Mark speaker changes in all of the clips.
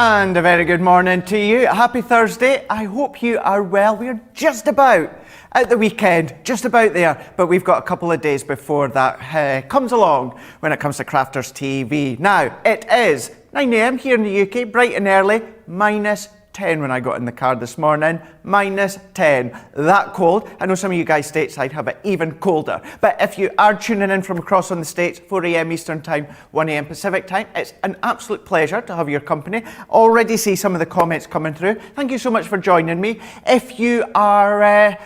Speaker 1: And a very good morning to you. Happy Thursday. I hope you are well. We're just about at the weekend, just about there, but we've got a couple of days before that comes along when it comes to Crafters TV. Now, it is 9 a.m. here in the UK, bright and early, minus 10 when I got in the car this morning, minus 10. That cold. I know some of you guys stateside have it even colder. But if you are tuning in from across on the States, 4 a.m. Eastern Time, 1 a.m. Pacific Time, it's an absolute pleasure to have your company. Already see some of the comments coming through. Thank you so much for joining me. If you are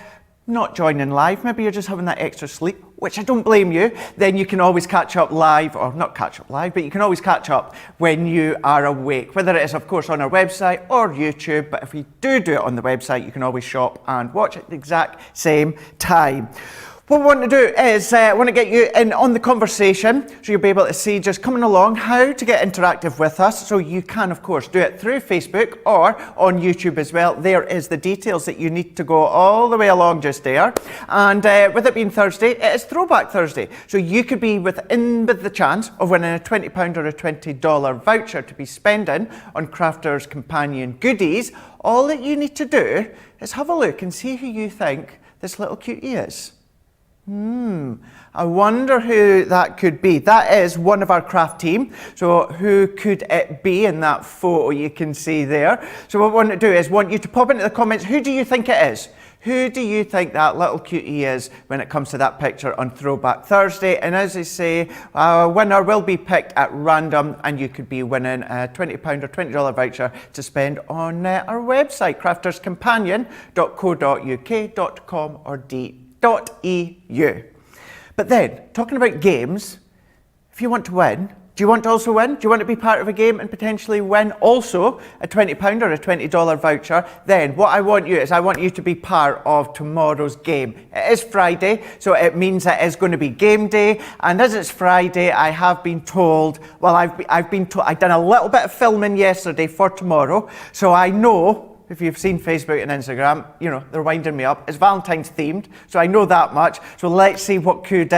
Speaker 1: not joining live, maybe you're just having that extra sleep, which I don't blame you, then you can always catch up live, or not catch up live, but you can always catch up when you are awake, whether it is, of course, on our website or YouTube. But if we do it on the website, you can always shop and watch at the exact same time. What we want to do is I want to get you in on the conversation, so you'll be able to see, just coming along, how to get interactive with us. So you can, of course, do it through Facebook or on YouTube as well. There is the details that you need to go all the way along just there. And with it being Thursday, it is Throwback Thursday. So you could be within with the chance of winning a £20 or a $20 voucher to be spending on Crafters Companion goodies. All that you need to do is have a look and see who you think this little cutie is. I wonder who that could be. That is one of our craft team. So who could it be in that photo you can see there? So what we want to do is want you to pop into the comments, who do you think it is? Who do you think that little cutie is when it comes to that picture on Throwback Thursday? And as I say, a winner will be picked at random, and you could be winning a £20 or $20 voucher to spend on our website, crafterscompanion.co.uk.com or .eu. But then, talking about games, if you want to win, do you want to also win? Do you want to be part of a game and potentially win also a £20 or a $20 voucher? Then what I want you to be part of tomorrow's game. It is Friday, so it means it is going to be game day. And as it's Friday, I have been told, well, I've done a little bit of filming yesterday for tomorrow, so I know. If you've seen Facebook and Instagram, you know, they're winding me up. It's Valentine's themed, so I know that much. So let's see what could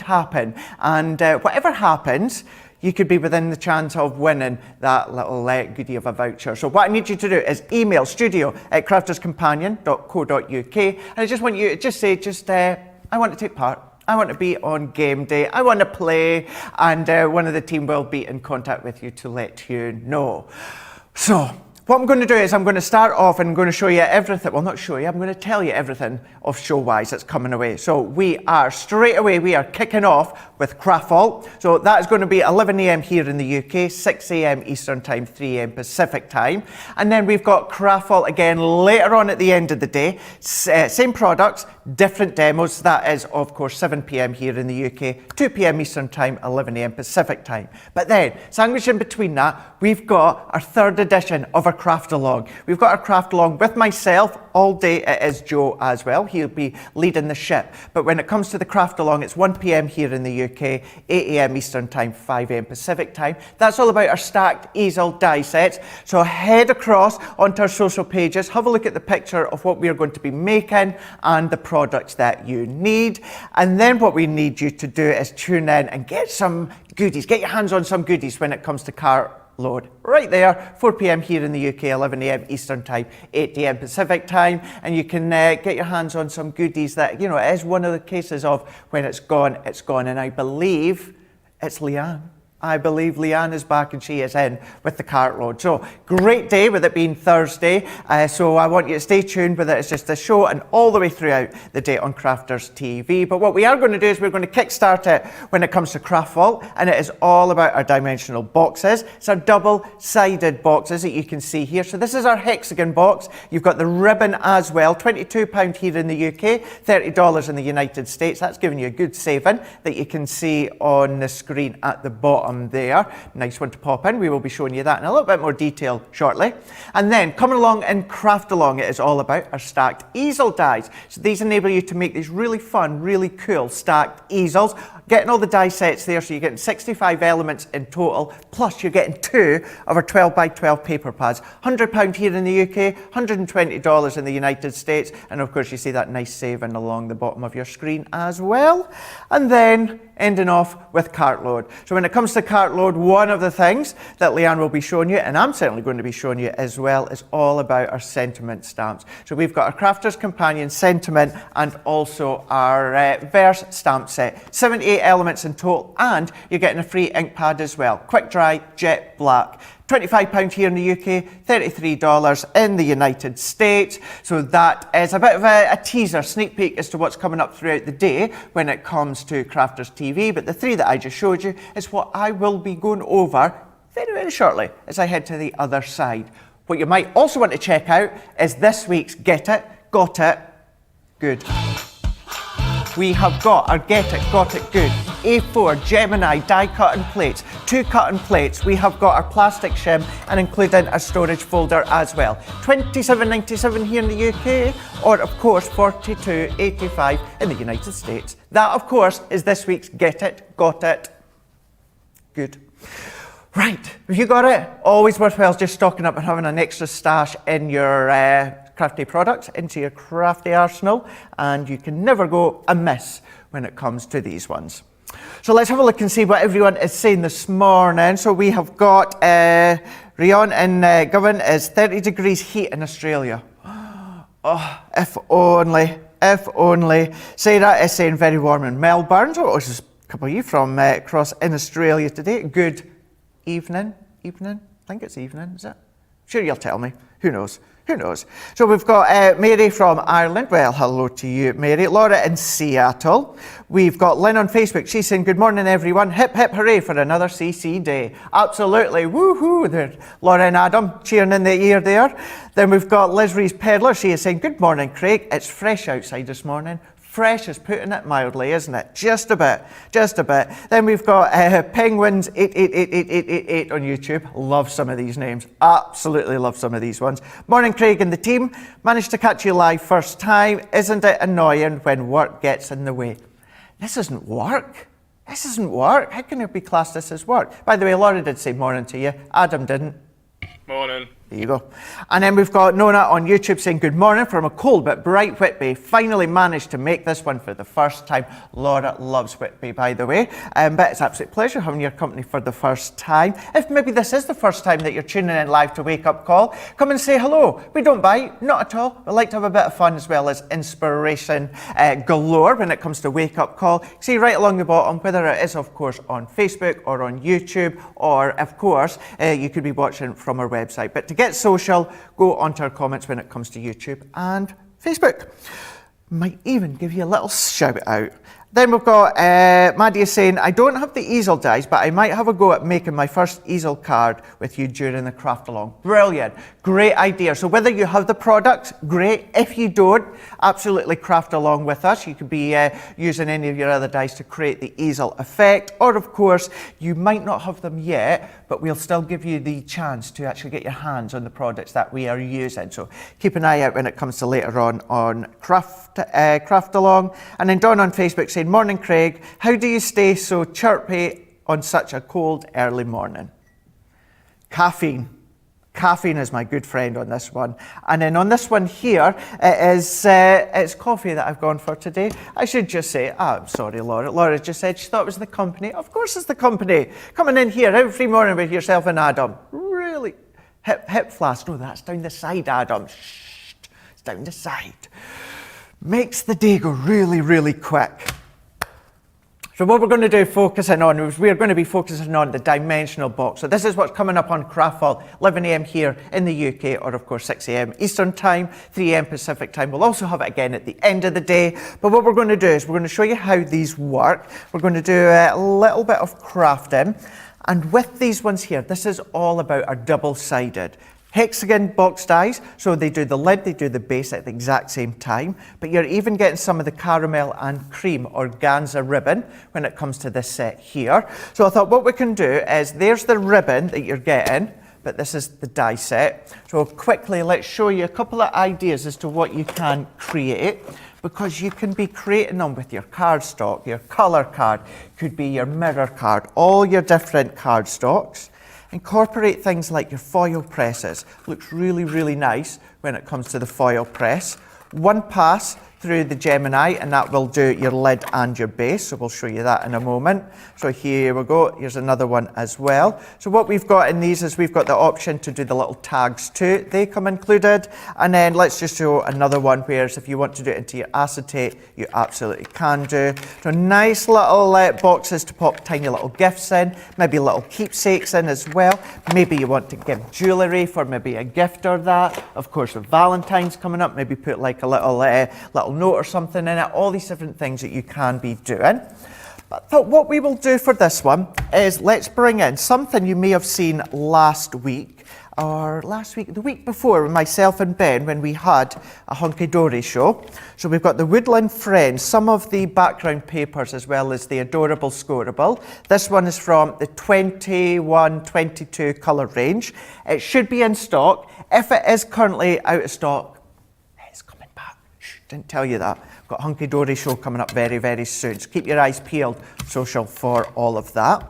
Speaker 1: happen. And whatever happens, you could be within the chance of winning that little goodie of a voucher. So what I need you to do is email studio@crafterscompanion.co.uk. And I just want you to say, I want to take part. I want to be on game day. I want to play. And one of the team will be in contact with you to let you know. So, what I'm going to do is I'm going to start off and I'm going to show you everything. Well, not show you, I'm going to tell you everything of show-wise that's coming away. So we are kicking off with Craft Vault. So that is going to be 11 a.m. here in the UK, 6 a.m. Eastern Time, 3 a.m. Pacific Time. And then we've got Craft Vault again later on at the end of the day. Same products, different demos. That is, of course, 7 p.m. here in the UK, 2 p.m. Eastern Time, 11 a.m. Pacific Time. But then, sandwiched in between that, we've got our third edition of our Craft Along. We've got our Craft Along with myself all day. It is Joe as well. He'll be leading the ship. But when it comes to the Craft Along, it's 1 p.m. here in the UK, 8 a.m. Eastern Time, 5 a.m. Pacific Time. That's all about our stacked easel die sets. So head across onto our social pages, have a look at the picture of what we are going to be making and the products that you need. And then what we need you to do is tune in and get some goodies. Get your hands on some goodies when it comes to Cart Load. Right there, 4 p.m. here in the UK, 11 a.m. Eastern Time, 8 a.m. Pacific Time. And you can get your hands on some goodies that, you know, it is one of the cases of when it's gone, it's gone. And I believe it's Leanne. I believe Leanne is back and she is in with the cart load. So great day with it being Thursday. So I want you to stay tuned with it. It's just a show and all the way throughout the day on Crafters TV. But what we are going to do is we're going to kickstart it when it comes to Craft Vault, and it is all about our dimensional boxes. It's our double-sided boxes that you can see here. So this is our hexagon box. You've got the ribbon as well, £22 here in the UK, $30 in the United States. That's giving you a good saving that you can see on the screen at the bottom there. Nice one to pop in. We will be showing you that in a little bit more detail shortly. And then coming along in Craft Along, it is all about our stacked easel dies. So these enable you to make these really fun, really cool stacked easels. Getting all the die sets there, so you're getting 65 elements in total, plus you're getting 2 of our 12 by 12 paper pads. £100 here in the UK, $120 in the United States, and of course you see that nice saving along the bottom of your screen as well. And then ending off with cartload. So when it comes to cartload, one of the things that Leanne will be showing you, and I'm certainly going to be showing you as well, is all about our sentiment stamps. So we've got our Crafter's Companion sentiment and also our Verse stamp set. 78 elements in total, and you're getting a free ink pad as well. Quick dry, jet black. £25 here in the UK, $33 in the United States. So that is a bit of a teaser, sneak peek as to what's coming up throughout the day when it comes to Crafters TV. But the three that I just showed you is what I will be going over very, very shortly as I head to the other side. What you might also want to check out is this week's Get It, Got It, Good. We have got our Get It, Got It Good A4 Gemini die cutting plates, 2 cutting plates. We have got our plastic shim and including a storage folder as well. £27.97 here in the UK, or of course £42.85 in the United States. That of course is this week's Get It, Got It Good. Right, have you got it? Always worthwhile just stocking up and having an extra stash in your crafty products into your crafty arsenal, and you can never go amiss when it comes to these ones. So let's have a look and see what everyone is saying this morning. So we have got Rion in Govan is 30 degrees heat in Australia. Oh, if only, if only. Sarah is saying very warm in Melbourne. So this is a couple of you from across in Australia today. Good evening, I think it's evening, is it? Sure, you'll tell me. Who knows? Who knows? So we've got Mary from Ireland. Well, hello to you, Mary. Laura in Seattle. We've got Lynn on Facebook. She's saying, good morning, everyone. Hip, hip, hooray for another CC day. Absolutely. Woohoo. There, Laura and Adam cheering in the ear there. Then we've got Liz Rees Pedler. She is saying, good morning, Craig. It's fresh outside this morning. Fresh is putting it mildly, isn't it? Just a bit, just a bit. Then we've got Penguins 888888 on YouTube. Love some of these names. Absolutely love some of these ones. Morning, Craig and the team. Managed to catch you live first time. Isn't it annoying when work gets in the way? This isn't work. This isn't work. How can it be classed this as work? By the way, Laura did say morning to you. Adam didn't.
Speaker 2: Morning.
Speaker 1: There you go. And then we've got Nona on YouTube saying, good morning from a cold but bright Whitby. Finally managed to make this one for the first time. Laura loves Whitby, by the way. But it's an absolute pleasure having your company for the first time. If maybe this is the first time that you're tuning in live to Wake Up Call, come and say hello. We don't bite, not at all. We like to have a bit of fun as well as inspiration galore when it comes to Wake Up Call. See right along the bottom, whether it is, of course, on Facebook or on YouTube, or, of course, you could be watching from our website. But to get social, go onto our comments when it comes to YouTube and Facebook. Might even give you a little shout out. Then we've got Maddie is saying, I don't have the easel dies, but I might have a go at making my first easel card with you during the craft along. Brilliant. Great idea. So whether you have the products, great. If you don't, absolutely craft along with us. You could be using any of your other dies to create the easel effect. Or of course, you might not have them yet, but we'll still give you the chance to actually get your hands on the products that we are using. So keep an eye out when it comes to later on craft along. And then Dawn on Facebook saying, morning, Craig. How do you stay so chirpy on such a cold early morning? Caffeine. Caffeine is my good friend on this one. And then on this one here, it's coffee that I've gone for today. I should just say, I'm sorry, Laura. Laura just said she thought it was the company. Of course it's the company. Coming in here every morning with yourself and Adam. Really? Hip flask. No, that's down the side, Adam. Shh. It's down the side. Makes the day go really, really quick. So what we're going to do focusing on is we're going to be focusing on the dimensional box. So this is what's coming up on Craftfall, 11 a.m. here in the UK, or of course 6 a.m. Eastern time, 3 a.m. Pacific time. We'll also have it again at the end of the day. But what we're going to do is we're going to show you how these work. We're going to do a little bit of crafting. And with these ones here, this is all about our double-sided hexagon box dies. So they do the lid, they do the base at the exact same time, but you're even getting some of the caramel and cream organza ribbon when it comes to this set here. So I thought what we can do is, there's the ribbon that you're getting, but this is the die set. So quickly, let's show you a couple of ideas as to what you can create, because you can be creating them with your cardstock, your color card, could be your mirror card, all your different cardstocks. Incorporate things like your foil presses. Looks really, really nice when it comes to the foil press. One pass through the Gemini, and that will do your lid and your base. So we'll show you that in a moment. So here we go. Here's another one as well. So what we've got in these is we've got the option to do the little tags too. They come included. And then let's just show another one, whereas if you want to do it into your acetate, you absolutely can do. So nice little boxes to pop tiny little gifts in, maybe little keepsakes in as well. Maybe you want to give jewellery for maybe a gift or that. Of course, with Valentine's coming up, maybe put like a little note or something in it. All these different things that you can be doing. But I thought what we will do for this one is let's bring in something you may have seen last week, or the week before, with myself and Ben when we had a Hunky Dory show. So we've got the Woodland Friends, some of the background papers as well as the Adorable Scoreable. This one is from the 21-22 colour range. It should be in stock. If it is currently out of stock, it's coming back. Shh, didn't tell you that. We've got a Hunky Dory show coming up very, very soon. So keep your eyes peeled, social, for all of that.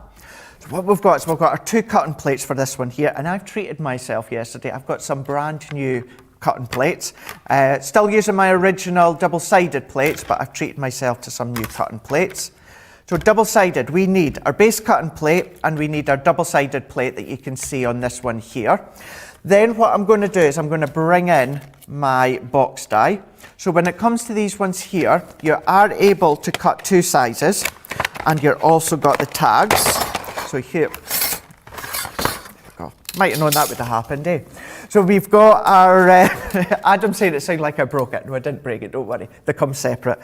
Speaker 1: So what we've got is we've got our 2 cutting plates for this one here, and I've treated myself yesterday. I've got some brand new cutting plates. Still using my original double-sided plates, but I've treated myself to some new cutting plates. So double-sided, we need our base cutting plate and we need our double-sided plate that you can see on this one here. Then what I'm going to do is I'm going to bring in my box die. So when it comes to these ones here, you are able to cut 2 sizes, and you're also got the tags. So here we go. Might have known that would have happened, eh? So we've got our, Adam saying it sounded like I broke it. No, I didn't break it, don't worry. They come separate.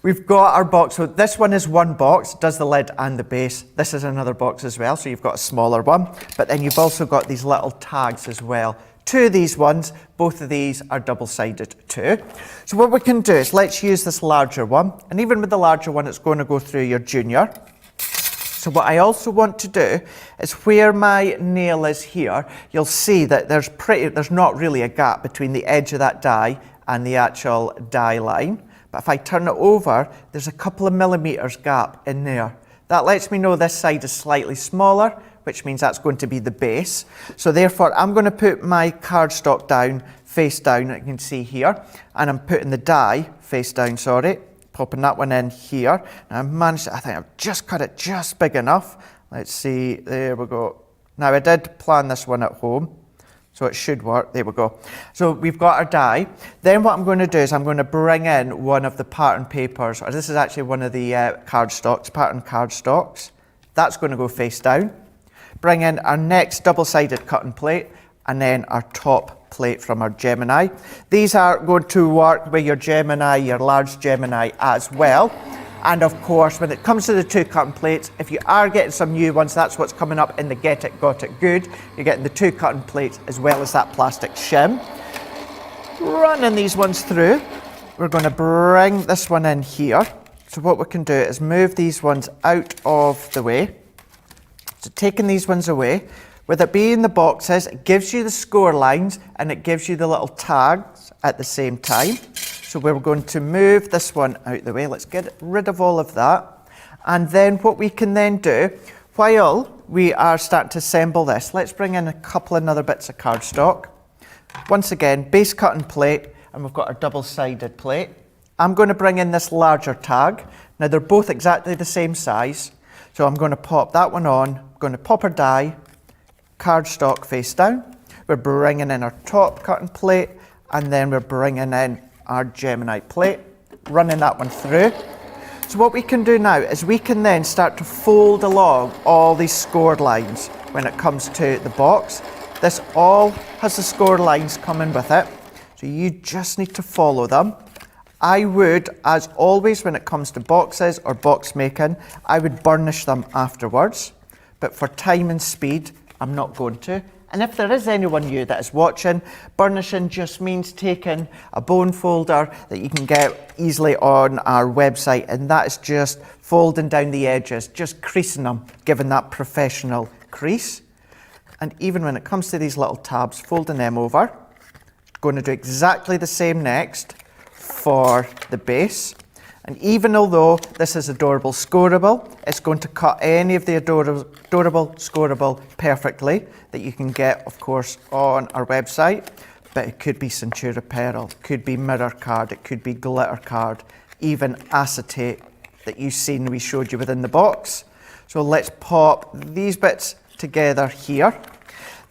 Speaker 1: We've got our box. So this one is one box, does the lid and the base. This is another box as well, so you've got a smaller one. But then you've also got these little tags as well. 2 of these ones, both of these are double-sided too. So what we can do is let's use this larger one. And even with the larger one, it's going to go through your junior. So what I also want to do is where my nail is here, you'll see that there's not really a gap between the edge of that die and the actual die line. But if I turn it over, there's a couple of millimeters gap in there. That lets me know this side is slightly smaller, which means that's going to be the base. So therefore, I'm going to put my cardstock down, face down, you can see here, and I'm putting the die face down, popping that one in here. Now I've managed, I think I've just cut it just big enough. Let's see, there we go. Now I did plan this one at home, so it should work. There we go. So we've got our die. Then what I'm going to do is I'm going to bring in one of the pattern papers, or this is actually one of the cardstocks, pattern cardstocks. That's going to go face down. Bring in our next double-sided cutting plate, and then our top plate from our Gemini. These are going to work with your Gemini, your large Gemini as well. And of course, when it comes to the 2 cutting plates, if you are getting some new ones, that's what's coming up in the Get It, Got It Good. You're getting the 2 cutting plates as well as that plastic shim. Running these ones through, we're going to bring this one in here. So what we can do is move these ones out of the way. So taking these ones away, with it being the boxes, it gives you the score lines and it gives you the little tags at the same time. So we're going to move this one out the way. Let's get rid of all of that. And then what we can then do, while we are starting to assemble this, let's bring in a couple of other bits of cardstock. Once again, base cutting plate, and we've got our double-sided plate. I'm going to bring in this larger tag. Now they're both exactly the same size. So I'm going to pop that one on, I'm going to pop our die, cardstock face down. We're bringing in our top cutting plate, and then we're bringing in our Gemini plate, running that one through. So what we can do now is we can then start to fold along all these scored lines when it comes to the box. This all has the score lines coming with it, so you just need to follow them. I would, as always, when it comes to boxes or box making, I would burnish them afterwards. But for time and speed, I'm not going to. And if there is anyone new that is watching, burnishing just means taking a bone folder that you can get easily on our website, and that is just folding down the edges, just creasing them, giving that professional crease. And even when it comes to these little tabs, folding them over. Going to do exactly the same next for the base. And even although this is Adorable Scoreable, it's going to cut any of the Adorable Scoreable perfectly that you can get, of course, on our website. but it could be Centura Pearl, could be mirror card, it could be glitter card, even acetate that you've seen we showed you within the box. So let's pop these bits together here.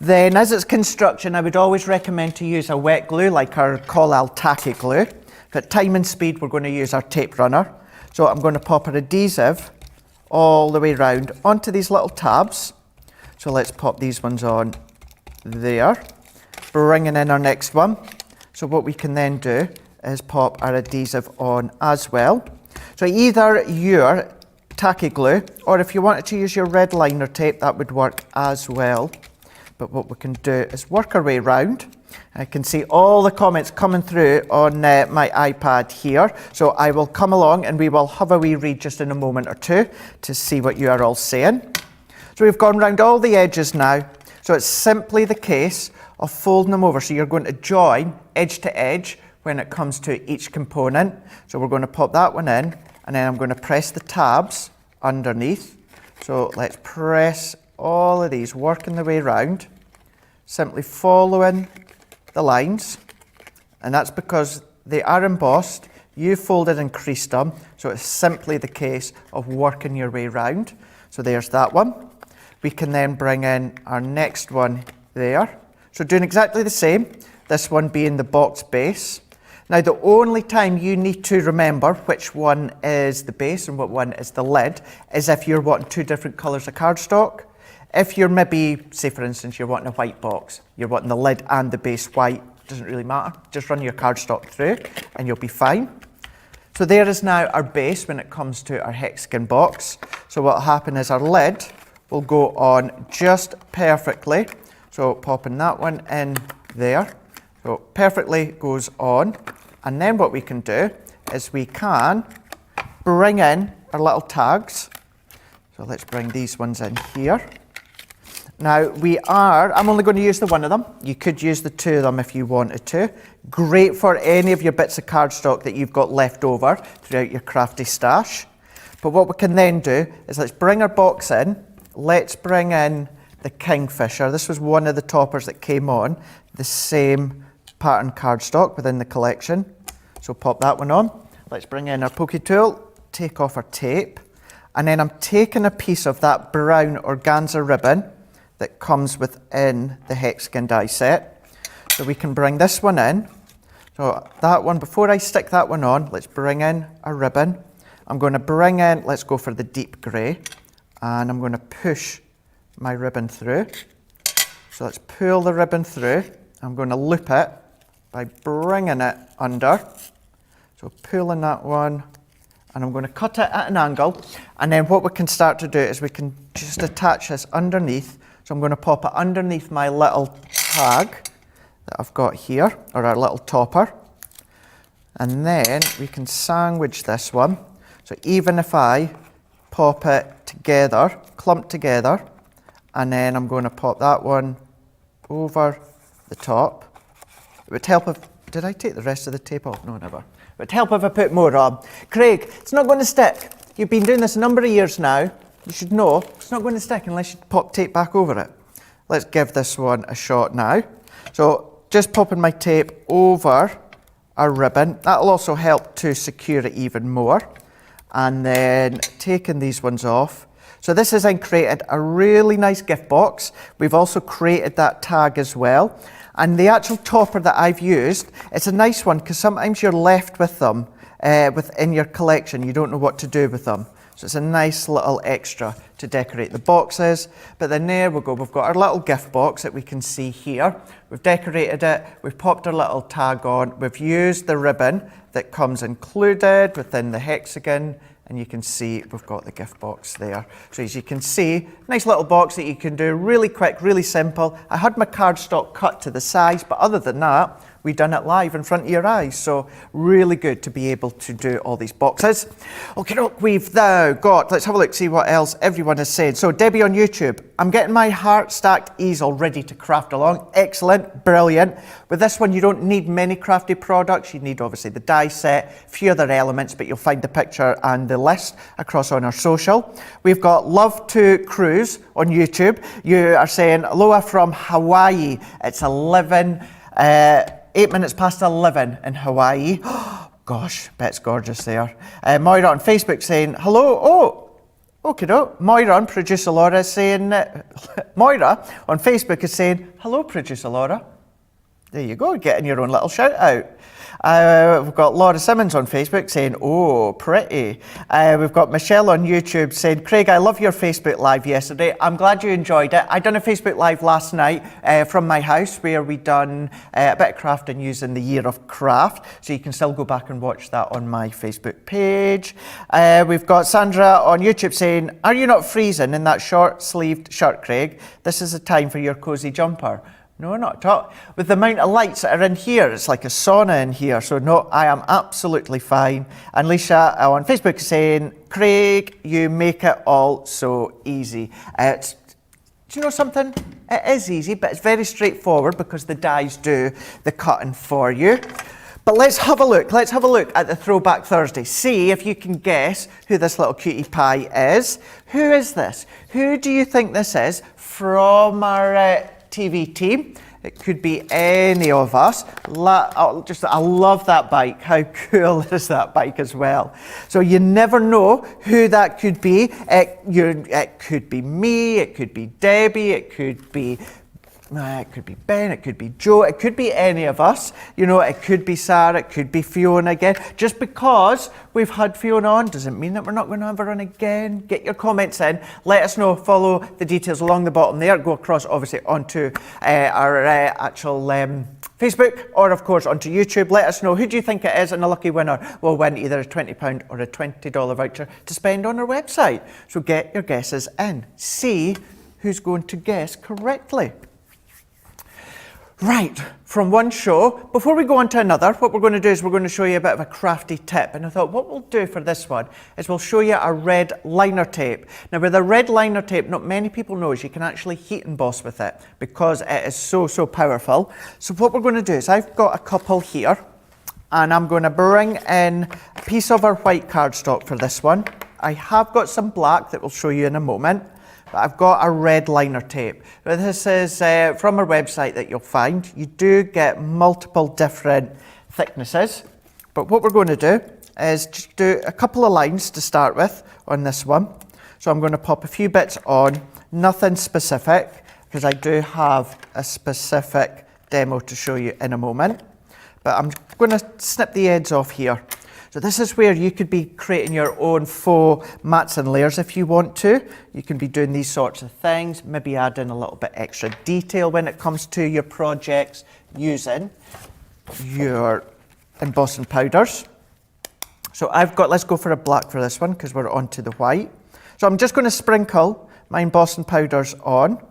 Speaker 1: Then as it's construction, I would always recommend to use a wet glue like our Collall Tacky Glue. At time and speed, we're going to use our tape runner. So I'm going to pop our adhesive all the way round onto these little tabs. So let's pop these ones on there, bringing in our next one. So what we can then do is pop our adhesive on as well. So either your tacky glue, or if you wanted to use your red liner tape, that would work as well. But what we can do is work our way round. I can see all the comments coming through on my iPad here. So I will come along and we will have a wee read just in a moment or two to see what you are all saying. So we've gone round all the edges now. So it's simply the case of folding them over. So you're going to join edge to edge when it comes to each component. So we're going to pop that one in, and then I'm going to press the tabs underneath. So let's press all of these, working the way round, simply following the lines, and that's because they are embossed. You folded and creased them, so it's simply the case of working your way round. So there's that one. We can then bring in our next one there. So doing exactly the same, this one being the box base. Now the only time you need to remember which one is the base and what one is the lid is if you're wanting two different colours of cardstock. If you're maybe, say for instance, you're wanting a white box, you're wanting the lid and the base white, doesn't really matter. Just run your cardstock through and you'll be fine. So there is now our base when it comes to our hexagon box. So what will happen is our lid will go on just perfectly. So popping that one in there. So perfectly goes on. And then what we can do is we can bring in our little tags. So let's bring these ones in here. Now I'm only going to use the one of them. You could use the two of them if you wanted to. Great for any of your bits of cardstock that you've got left over throughout your crafty stash. But what we can then do is let's bring our box in. Let's bring in the Kingfisher. This was one of the toppers that came on the same pattern cardstock within the collection. So pop that one on. Let's bring in our pokey tool, take off our tape, and then I'm taking a piece of that brown organza ribbon that comes within the hexagon die set. So we can bring this one in. So that one, before I stick that one on, let's bring in a ribbon. I'm going to bring in, let's go for the deep grey, and I'm going to push my ribbon through. So let's pull the ribbon through. I'm going to loop it by bringing it under. So pulling that one, and I'm going to cut it at an angle. And then what we can start to do is we can just attach this underneath. So I'm going to pop it underneath my little tag that I've got here, or our little topper. And then we can sandwich this one. So even if I pop it together, clump together, and then I'm going to pop that one over the top. It would help if, did I take the rest of the tape off? No, never. It would help if I put more on. Craig, it's not going to stick. You've been doing this a number of years now. You should know it's not going to stick unless you pop tape back over it. Let's give this one a shot now. So just popping my tape over our ribbon. That'll also help to secure it even more. And then taking these ones off. So this has then created a really nice gift box. We've also created that tag as well. And the actual topper that I've used, it's a nice one because sometimes you're left with them within your collection. You don't know what to do with them. So it's a nice little extra to decorate the boxes. But then there we go. We've got our little gift box that we can see here. We've decorated it. We've popped our little tag on. We've used the ribbon that comes included within the hexagon. And you can see we've got the gift box there. So as you can see, nice little box that you can do really quick, really simple. I had my cardstock cut to the size, but other than that, we done it live in front of your eyes. So really good to be able to do all these boxes. Okay, look, we've now got, let's have a look, see what else everyone has said. So Debbie on YouTube, I'm getting my heart stacked easel ready to craft along. Excellent, brilliant. With this one, you don't need many crafty products. You need obviously the die set, a few other elements, but you'll find the picture and the list across on our social. We've got Love to Cruise on YouTube. You are saying, aloha from Hawaii. It's 11 8 minutes past 11 in Hawaii. Gosh, bet's gorgeous there. Moira on Facebook saying, hello. Oh, okay, no. Moira on Producer Laura is saying, Moira on Facebook is saying, hello, Producer Laura. There you go, getting your own little shout out. We've got Laura Simmons on Facebook saying, oh, pretty. We've got Michelle on YouTube saying, Craig, I love your Facebook Live yesterday. I'm glad you enjoyed it. I done a Facebook Live last night from my house where we done a bit of crafting using the Year of Craft. So you can still go back and watch that on my Facebook page. We've got Sandra on YouTube saying, are you not freezing in that short-sleeved shirt, Craig? This is the time for your cosy jumper. No, not at all. With the amount of lights that are in here, it's like a sauna in here. So no, I am absolutely fine. And Lisa on Facebook is saying, Craig, you make it all so easy. Do you know something? It is easy, but it's very straightforward because the dyes do the cutting for you. But let's have a look. Let's have a look at the Throwback Thursday. See if you can guess who this little cutie pie is. Who is this? Who do you think this is from our TV team? It could be any of us. I love that bike. How cool is that bike as well? So you never know who that could be. It could be me, it could be Debbie, it could be Ben, it could be Joe, it could be any of us. You know, it could be Sarah, it could be Fiona again. Just because we've had Fiona on doesn't mean that we're not going to have her on again. Get your comments in, let us know, follow the details along the bottom there, go across obviously onto our actual Facebook or of course onto YouTube. Let us know who do you think it is, and a lucky winner will win either a £20 or a $20 voucher to spend on our website. So get your guesses in. See who's going to guess correctly. Right, from one show, before we go on to another, what we're going to do is we're going to show you a bit of a crafty tip. And I thought what we'll do for this one is we'll show you a red liner tape. Now with a red liner tape, not many people know is you can actually heat emboss with it because it is so powerful. So what we're going to do is I've got a couple here and I'm going to bring in a piece of our white cardstock for this one. I have got some black that we'll show you in a moment. But I've got a red liner tape. Now this is from our website that you'll find. You do get multiple different thicknesses. But what we're going to do is just do a couple of lines to start with on this one. So I'm going to pop a few bits on, nothing specific, because I do have a specific demo to show you in a moment. But I'm going to snip the ends off here. So this is where you could be creating your own faux mats and layers if you want to. You can be doing these sorts of things, maybe add in a little bit extra detail when it comes to your projects using your embossing powders. So let's go for a black for this one because we're onto the white. So I'm just going to sprinkle my embossing powders on.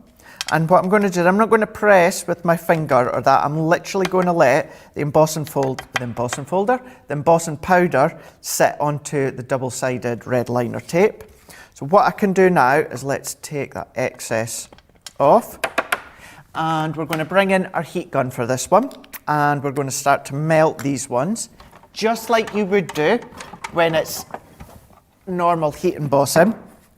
Speaker 1: And what I'm going to do, I'm not going to press with my finger or that. I'm literally going to let the embossing powder sit onto the double-sided red liner tape. So what I can do now is let's take that excess off. And we're going to bring in our heat gun for this one. And we're going to start to melt these ones, just like you would do when it's normal heat embossing.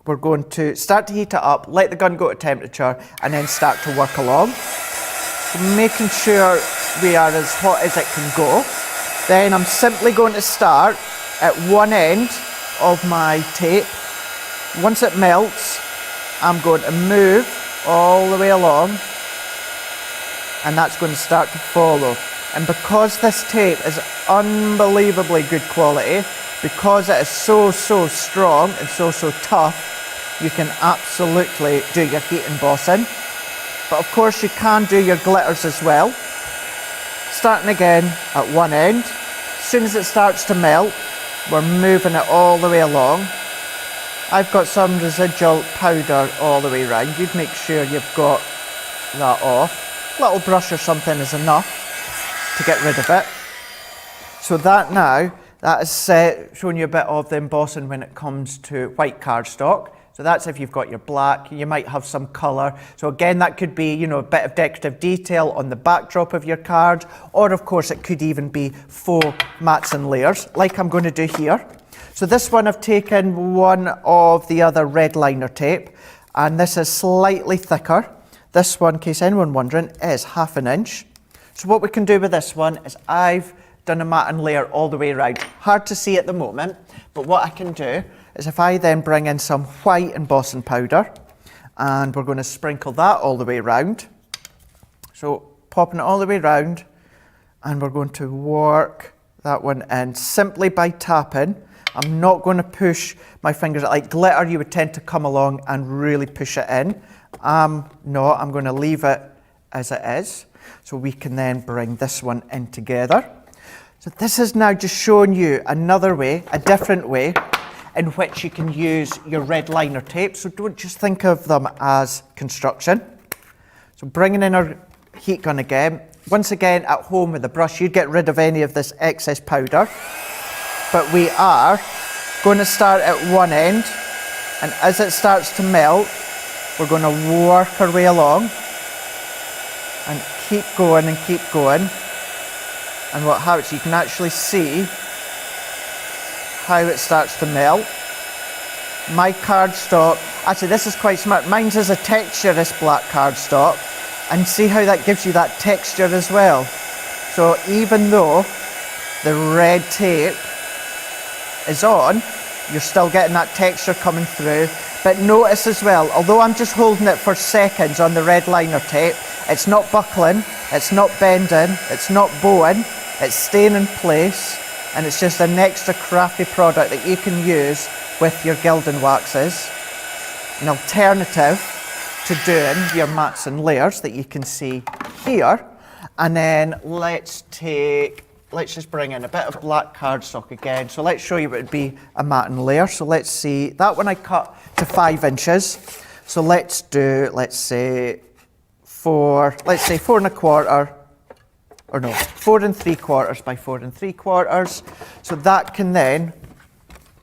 Speaker 1: We're going to start to heat it up, let the gun go to temperature, and then start to work along. So making sure we are as hot as it can go. Then I'm simply going to start at one end of my tape. Once it melts, I'm going to move all the way along, and that's going to start to follow. And because this tape is unbelievably good quality, because it is so strong and so tough, you can absolutely do your heat embossing. But of course you can do your glitters as well. Starting again at one end. As soon as it starts to melt, we're moving it all the way along. I've got some residual powder all the way around. You'd make sure you've got that off. A little brush or something is enough to get rid of it. So that now, that is showing you a bit of the embossing when it comes to white cardstock. So that's if you've got your black, you might have some colour. So again, that could be, you know, a bit of decorative detail on the backdrop of your card, or of course it could even be faux mats and layers, like I'm going to do here. So this one I've taken one of the other red liner tape, and this is slightly thicker. This one, in case anyone wondering, is 1/2 inch. So what we can do with this one is I've done a matte and layer all the way around. Hard to see at the moment, but what I can do is if I then bring in some white embossing powder, and we're going to sprinkle that all the way around. So popping it all the way around, and we're going to work that one in simply by tapping. I'm not going to push my fingers. Like glitter, you would tend to come along and really push it in. No, I'm going to leave it as it is. So we can then bring this one in together. So this is now just showing you another way, a different way, in which you can use your red liner tape. So don't just think of them as construction. So bringing in our heat gun again. Once again, at home with a brush, you'd get rid of any of this excess powder. But we are going to start at one end, and as it starts to melt, we're going to work our way along and keep going and keep going. And what happens, you can actually see how it starts to melt. My cardstock, actually this is quite smart, mine's is a textureless black cardstock, and see how that gives you that texture as well. So even though the red tape is on, you're still getting that texture coming through. But notice as well, although I'm just holding it for seconds on the red liner tape, it's not buckling, it's not bending, it's not bowing, it's staying in place. And it's just an extra crafty product that you can use with your gilding waxes. An alternative to doing your mattes and layers that you can see here. And then let's just bring in a bit of black cardstock again. So let's show you what would be a matte and layer. So let's see, that one I cut to 5 inches. So let's do, let's say 4 1/4. Or no, 4 3/4 by 4 3/4. So that can then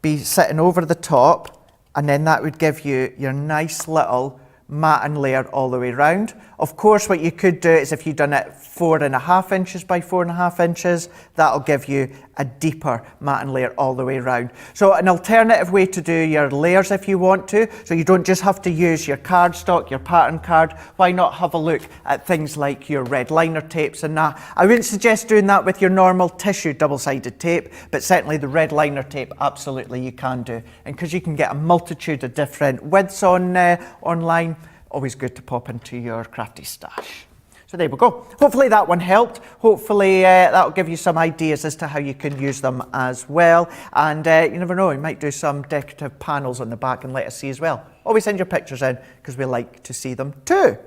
Speaker 1: be sitting over the top, and then that would give you your nice little matte and layer all the way around. Of course, what you could do is if you've done it 4 1/2 inches by 4 1/2 inches, that'll give you a deeper matte and layer all the way around. So an alternative way to do your layers if you want to, so you don't just have to use your cardstock, your pattern card, why not have a look at things like your red liner tapes and that. I wouldn't suggest doing that with your normal tissue double-sided tape, but certainly the red liner tape, absolutely you can do. And because you can get a multitude of different widths on online, always good to pop into your crafty stash. So there we go. Hopefully that one helped. Hopefully that'll give you some ideas as to how you can use them as well. And you never know, you might do some decorative panels on the back and let us see as well. Always send your pictures in because we like to see them too.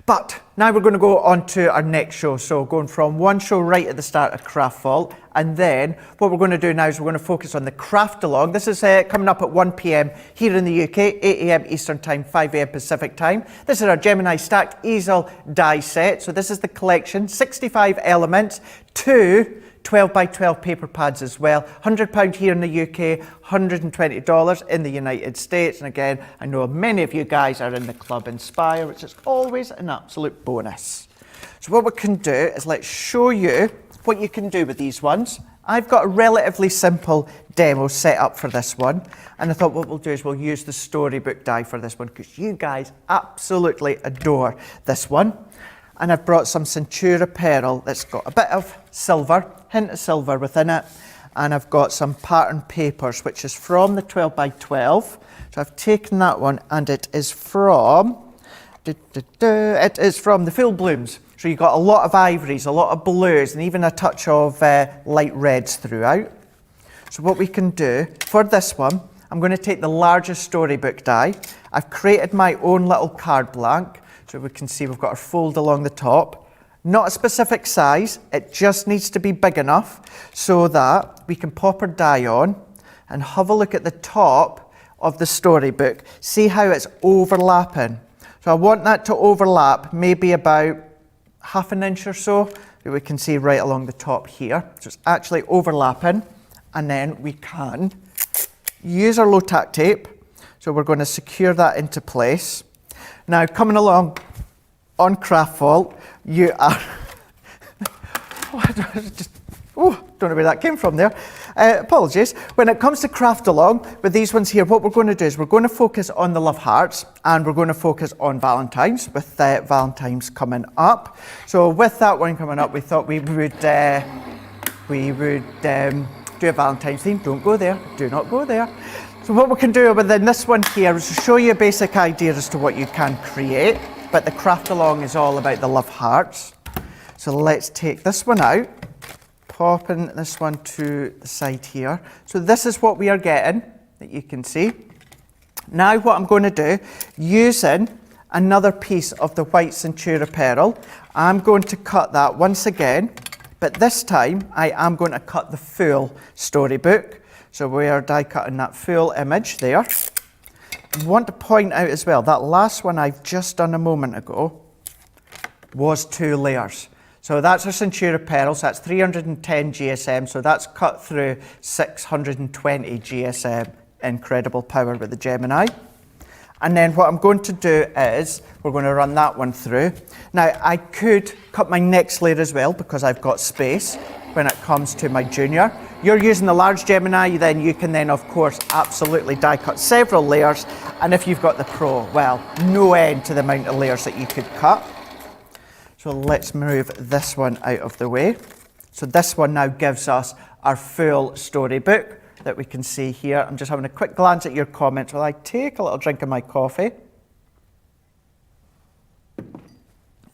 Speaker 1: But now we're going to go on to our next show. So going from one show right at the start of Craft Vault, and then what we're going to do now is we're going to focus on the craft along. This is coming up at 1 p.m. here in the UK, 8 a.m. Eastern Time, 5 a.m. Pacific Time. This is our Gemini Stacked Easel die set. So this is the collection, 65 elements, 2 12 by 12 paper pads as well. £100 here in the UK, $120 in the United States. And again, I know many of you guys are in the Club Inspire, which is always an absolute bonus. So what we can do is let's show you what you can do with these ones. I've got a relatively simple demo set up for this one. And I thought what we'll do is we'll use the storybook die for this one because you guys absolutely adore this one. And I've brought some Centura Pearl that's got a bit of silver, hint of silver within it. And I've got some pattern papers, which is from the 12 by 12. So I've taken that one and it is from, it is from the Full Blooms. So you've got a lot of ivories, a lot of blues, and even a touch of light reds throughout. So what we can do for this one, I'm going to take the largest storybook die. I've created my own little card blank. So we can see we've got our fold along the top. Not a specific size, it just needs to be big enough so that we can pop our die on and have a look at the top of the storybook. See how it's overlapping. So I want that to overlap maybe about ½ an inch or so. We can see right along the top here. So it's actually overlapping. And then we can use our low tack tape. So we're going to secure that into place. Now, coming along on Craft Vault, you are... Oh, don't know where that came from there. Apologies. When it comes to craft along with these ones here, what we're going to do is we're going to focus on the love hearts and we're going to focus on Valentine's with Valentine's coming up. So with that one coming up, we thought we would do a Valentine's theme. Don't go there. Do not go there. So what we can do within this one here is to show you a basic idea as to what you can create, but the craft along is all about the love hearts. So let's take this one out. Popping this one to the side here. So this is what we are getting, that you can see. Now what I'm going to do, using another piece of the white Centura Pearl, I'm going to cut that once again, but this time I am going to cut the full storybook. So we are die cutting that full image there. I want to point out as well, that last one I've just done a moment ago was 2 layers. So that's our Centura Pearl, so that's 310 GSM, so that's cut through 620 GSM. Incredible power with the Gemini. And then what I'm going to do is, we're going to run that one through. Now, I could cut my next layer as well, because I've got space when it comes to my Junior. You're using the large Gemini, then you can then, of course, absolutely die cut several layers. And if you've got the Pro, well, no end to the amount of layers that you could cut. So let's move this one out of the way. So this one now gives us our full storybook that we can see here. I'm just having a quick glance at your comments while I take a little drink of my coffee.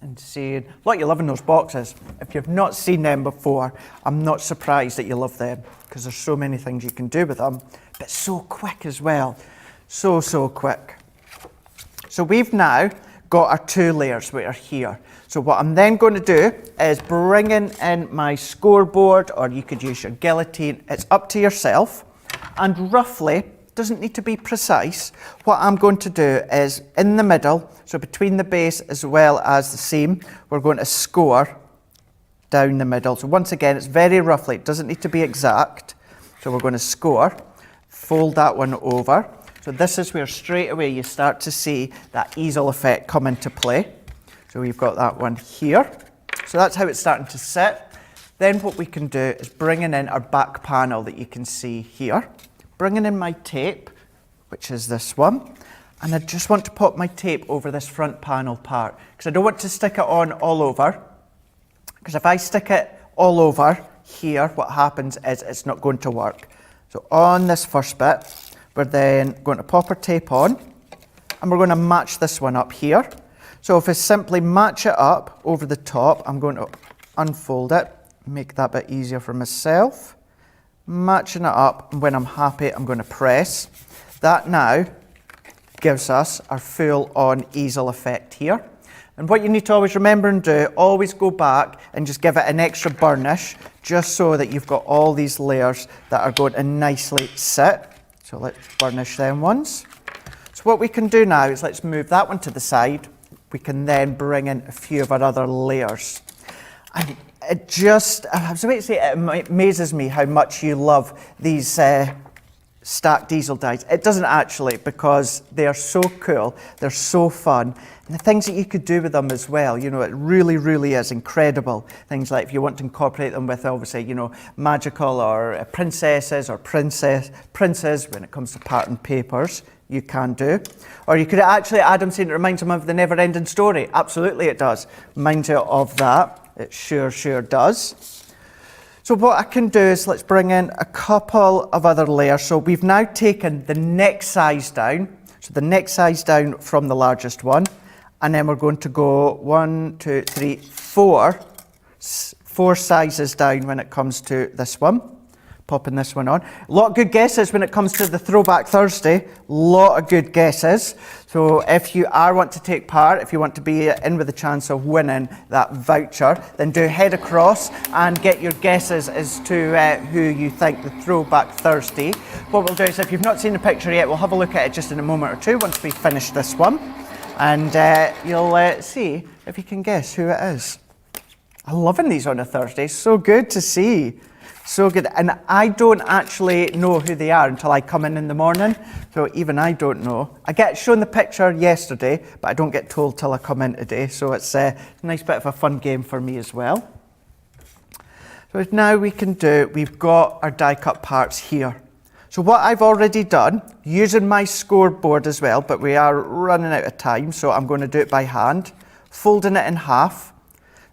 Speaker 1: And seeing what you love in those boxes. If you've not seen them before, I'm not surprised that you love them, because there's so many things you can do with them, but so quick as well. So quick. So we've now got our 2 layers which are here. So what I'm then going to do is bringing in my scoreboard, or you could use your guillotine, it's up to yourself, and roughly, doesn't need to be precise, what I'm going to do is in the middle, so between the base as well as the seam, we're going to score down the middle. So once again, it's very roughly, it doesn't need to be exact. So we're going to score, fold that one over. So this is where straight away you start to see that easel effect come into play. So we've got that one here. So that's how it's starting to sit. Then what we can do is bringing in our back panel that you can see here. Bringing in my tape, which is this one. And I just want to pop my tape over this front panel part, because I don't want to stick it on all over. Because if I stick it all over here, what happens is it's not going to work. So on this first bit, we're then going to pop our tape on, and we're going to match this one up here. So if I simply match it up over the top, I'm going to unfold it, make that a bit easier for myself. Matching it up, and when I'm happy, I'm going to press. That now gives us our full-on easel effect here. And what you need to always remember and do, always go back and just give it an extra burnish, just so that you've got all these layers that are going to nicely sit. So let's burnish them ones. So what we can do now is let's move that one to the side. We can then bring in a few of our other layers. And it just, I was about to say, it amazes me how much you love these stacked diesel dies. It doesn't actually, because they are so cool, they're so fun, and the things that you could do with them as well, you know, it really is incredible. Things like if you want to incorporate them with, obviously, you know, magical or princesses or princes when it comes to pattern papers, you can do. Or you could actually add them saying it reminds them of the never-ending story. Absolutely it does. Reminds you of that. It sure does. So what I can do is let's bring in a couple of other layers. So we've now taken the next size down. So the next size down from the largest one. And then we're going to go 1, 2, 3, 4. 4 sizes down when it comes to this one. Popping this one on. A lot of good guesses when it comes to the Throwback Thursday. A lot of good guesses. So if you want to take part, if you want to be in with a chance of winning that voucher, then do head across and get your guesses as to who you think the Throwback Thursday. What we'll do is, if you've not seen the picture yet, we'll have a look at it just in a moment or two once we finish this one. And you'll see if you can guess who it is. I'm loving these on a Thursday. So good to see. So good. And I don't actually know who they are until I come in the morning. So even I don't know. I get shown the picture yesterday, but I don't get told till I come in today. So it's a nice bit of a fun game for me as well. So now we can do, we've got our die cut parts here. So what I've already done, using my scoreboard as well, but we are running out of time, so I'm going to do it by hand, folding it in half.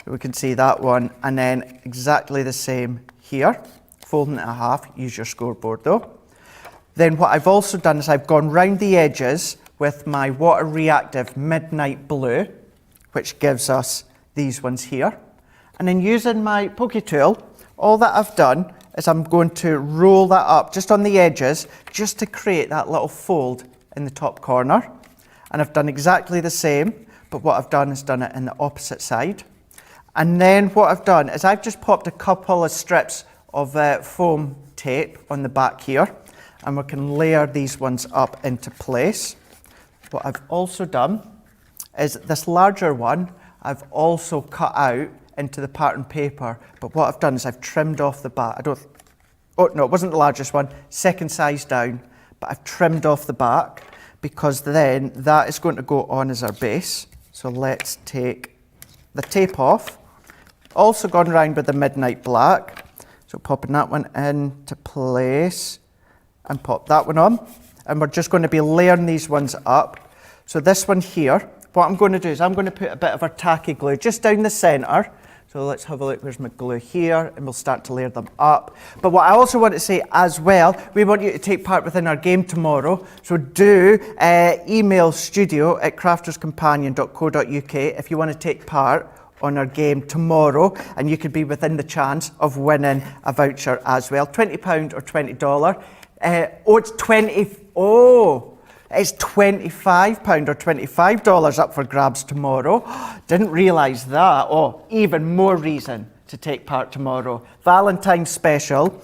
Speaker 1: So we can see that one, and then exactly the same here, folding it in half, use your scoreboard though. Then what I've also done is I've gone round the edges with my water reactive Midnight Blue, which gives us these ones here. And then using my poke tool, all that I've done is I'm going to roll that up just on the edges, just to create that little fold in the top corner. And I've done exactly the same, but what I've done is done it in the opposite side. And then what I've done is I've just popped a couple of strips of foam tape on the back here, and we can layer these ones up into place. What I've also done is this larger one, I've also cut out into the pattern paper, but what I've done is I've trimmed off the back. Oh no, it wasn't the largest one, second size down, but I've trimmed off the back because then that is going to go on as our base. So let's take the tape off. Also gone round with the Midnight Black. So popping that one into place and pop that one on. And we're just going to be layering these ones up. So this one here, what I'm going to do is I'm going to put a bit of our tacky glue just down the centre. So let's have a look, where's my glue here, and we'll start to layer them up. But what I also want to say as well, we want you to take part within our game tomorrow. So do email studio@crafterscompanion.co.uk if you want to take part on our game tomorrow, and you could be within the chance of winning a voucher as well. £20 or $20. It's £25 or $25 up for grabs tomorrow. Didn't realise that. Oh, even more reason to take part tomorrow. Valentine's special.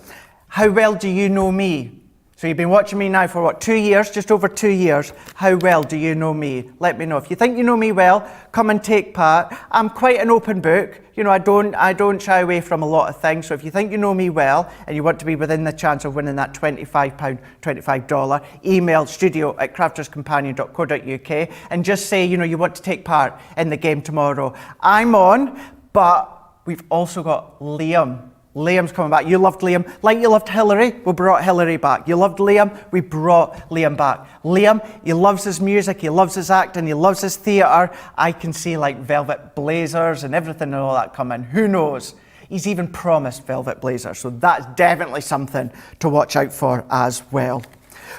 Speaker 1: How well do you know me? So you've been watching me now for what, 2 years, just over 2 years. How well do you know me? Let me know. If you think you know me well, come and take part. I'm quite an open book. You know, I don't shy away from a lot of things. So if you think you know me well and you want to be within the chance of winning that £25, $25, email studio@crafterscompanion.co.uk and just say, you know, you want to take part in the game tomorrow. I'm on, but we've also got Liam. Liam's coming back. You loved Liam. Like you loved Hillary, we brought Hillary back. You loved Liam, we brought Liam back. Liam, he loves his music, he loves his acting, he loves his theatre. I can see like velvet blazers and everything and all that coming. Who knows? He's even promised velvet blazers. So that's definitely something to watch out for as well.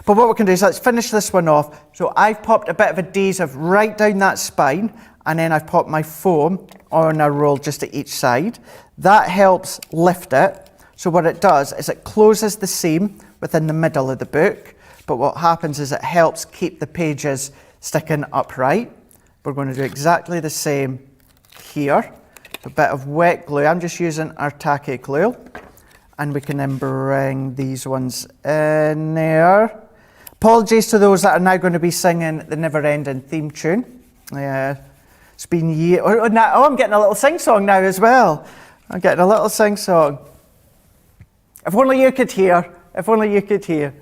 Speaker 1: But what we can do is let's finish this one off. So I've popped a bit of adhesive right down that spine, and then I've popped my foam on a roll just at each side. That helps lift it. So what it does is it closes the seam within the middle of the book, but what happens is it helps keep the pages sticking upright. We're going to do exactly the same here. A bit of wet glue. I'm just using our tacky glue, and we can then bring these ones in there. Apologies to those that are now going to be singing the Never Ending theme tune. It's been years. Oh, I'm getting a little sing-song now as well. I'm getting a little sing-song. If only you could hear. If only you could hear.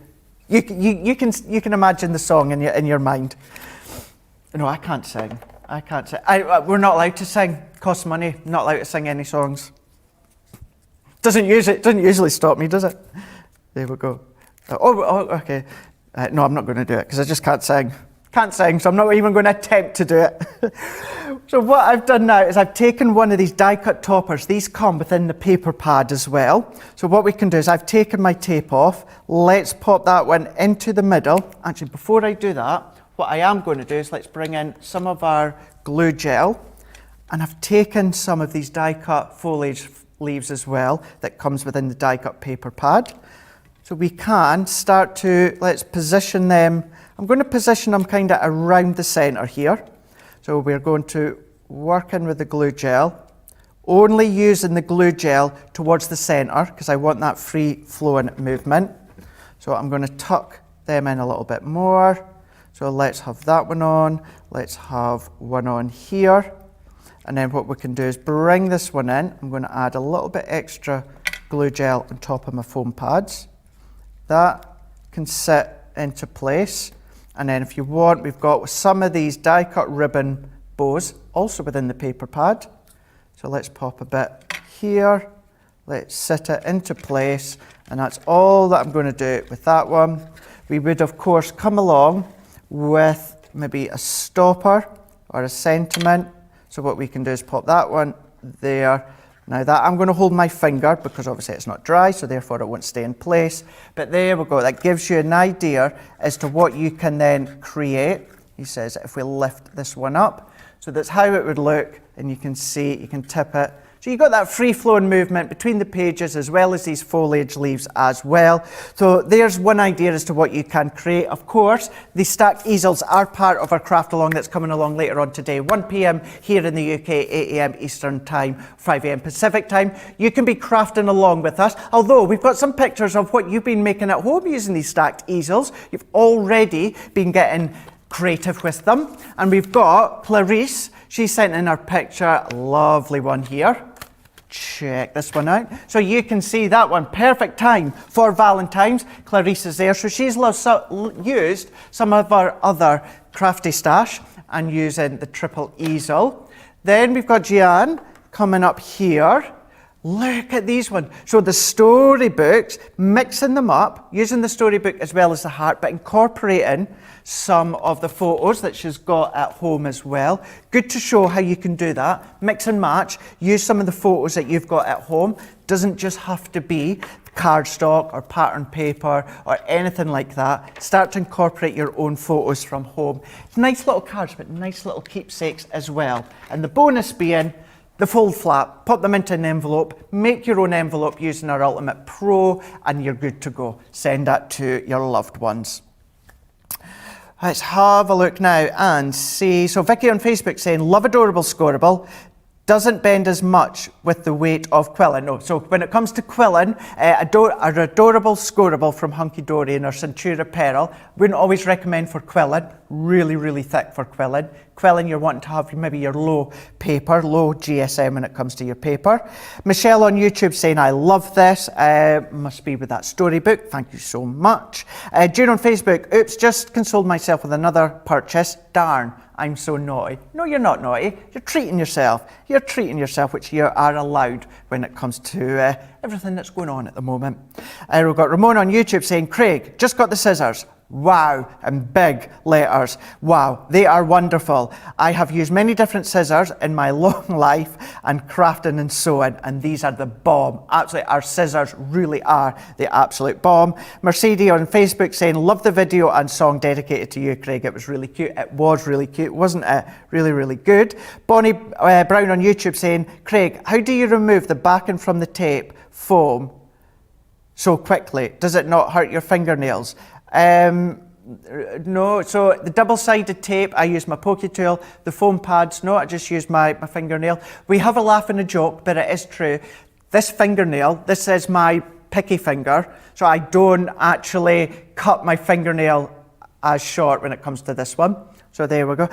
Speaker 1: You can imagine the song in your mind. No, I can't sing. I can't sing. We're not allowed to sing. It costs money. Not allowed to sing any songs. Doesn't usually stop me, does it? There we go. Okay. No, I'm not going to do it because I just can't sing. Can't sing, so I'm not even going to attempt to do it. So what I've done now is I've taken one of these die cut toppers. These come within the paper pad as well. So what we can do is I've taken my tape off. Let's pop that one into the middle. Actually, before I do that, what I am going to do is let's bring in some of our glue gel. And I've taken some of these die cut foliage leaves as well that comes within the die cut paper pad. So we can start to, let's position them. I'm going to position them kind of around the centre here. So we're going to work in with the glue gel, only using the glue gel towards the centre because I want that free flowing movement. So I'm going to tuck them in a little bit more. So let's have that one on. Let's have one on here. And then what we can do is bring this one in. I'm going to add a little bit extra glue gel on top of my foam pads. That can sit into place. And then if you want, we've got some of these die cut ribbon bows also within the paper pad. So let's pop a bit here, Let's sit it into place, and that's all that I'm going to do with that one. We would, of course, come along with maybe a stopper or a sentiment. So what we can do is pop that one there. Now that I'm going to hold my finger because obviously it's not dry, so therefore it won't stay in place. But there we go. That gives you an idea as to what you can then create. He says if we lift this one up. So that's how it would look, and you can see, you can tip it. So you've got that free-flowing movement between the pages as well as these foliage leaves as well. So there's one idea as to what you can create. Of course, the stacked easels are part of our craft along that's coming along later on today. 1 p.m. here in the UK, 8 a.m. Eastern Time, 5 a.m. Pacific Time. You can be crafting along with us, although we've got some pictures of what you've been making at home using these stacked easels. You've already been getting creative with them. And we've got Clarice. She sent in her picture, lovely one here. Check this one out. So you can see that one, perfect time for Valentine's. Clarice is there. So she's used some of our other crafty stash and using the triple easel. Then we've got Gian coming up here. Look at these ones. So the storybooks, mixing them up, using the storybook as well as the heart, but incorporating some of the photos that she's got at home as well. Good to show how you can do that. Mix and match. Use some of the photos that you've got at home. Doesn't just have to be cardstock or pattern paper or anything like that. Start to incorporate your own photos from home. Nice little cards, but nice little keepsakes as well. And the bonus being the fold flap. Pop them into an envelope, make your own envelope using our Ultimate Pro, and you're good to go. Send that to your loved ones. Let's have a look now and see. So Vicky on Facebook saying, love Adorable Scoreable. Doesn't bend as much with the weight of quilling. No, so when it comes to quilling, our Adorable Scoreable from Hunky Dory and our Centura Pearl, wouldn't always recommend for quilling. Really, really thick for quilling. Quilling, you're wanting to have maybe your low paper, low GSM when it comes to your paper. Michelle on YouTube saying, I love this. Must be with that storybook. Thank you so much. June on Facebook, oops, just consoled myself with another purchase. Darn. I'm so naughty. No, you're not naughty. You're treating yourself. You're treating yourself, which you are allowed when it comes to everything that's going on at the moment. We've got Ramon on YouTube saying, Craig, just got the scissors. Wow, and big letters. Wow, they are wonderful. I have used many different scissors in my long life and crafting and sewing, and these are the bomb. Absolutely, our scissors really are the absolute bomb. Mercedes on Facebook saying, love the video and song dedicated to you, Craig. It was really cute. It was really cute, wasn't it? Really, really good. Bonnie Brown on YouTube saying, Craig, how do you remove the backing from the tape foam so quickly? Does it not hurt your fingernails? No, so the double-sided tape, I use my pokey tool. The foam pads, no, I just use my fingernail. We have a laugh and a joke, but it is true. This fingernail, this is my picky finger, so I don't actually cut my fingernail as short when it comes to this one. So there we go.